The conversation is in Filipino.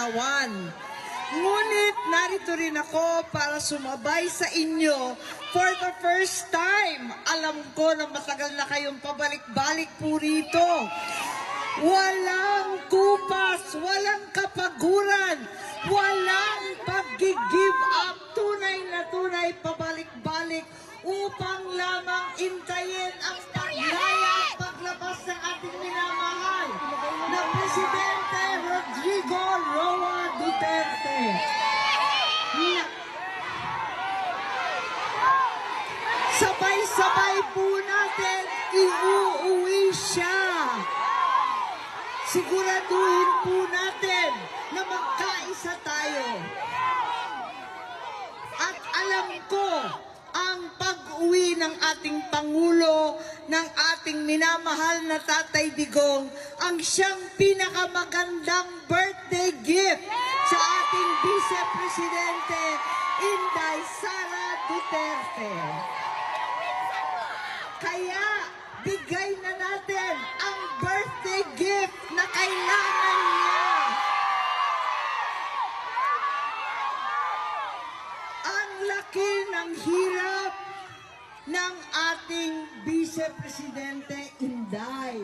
larawan. Ngunit narito rin ako para sumabay sa inyo for the first time. Alam ko na matagal na kayong pabalik-balik po rito. Walang kupas, walang kapaguran, walang pag-give up, tunay na tunay pabalik-balik upang lamang intayin ang paglaya at paglabas ng ating minamahal na Presidente Rodrigo Roa Duterte. Sabay-sabay po natin iuuwi siya. Siguraduhin po natin na magkaisa tayo. At alam ko, ang pag-uwi ng ating Pangulo, ng ating minamahal na Tatay Digong, ang siyang pinakamagandang birthday gift sa ating Vice Presidente, Inday Sara Duterte. Kaya, bigay na natin ang birthday gift na kailangan niya. Ang laki ng hirap ng ating Vice Presidente Inday.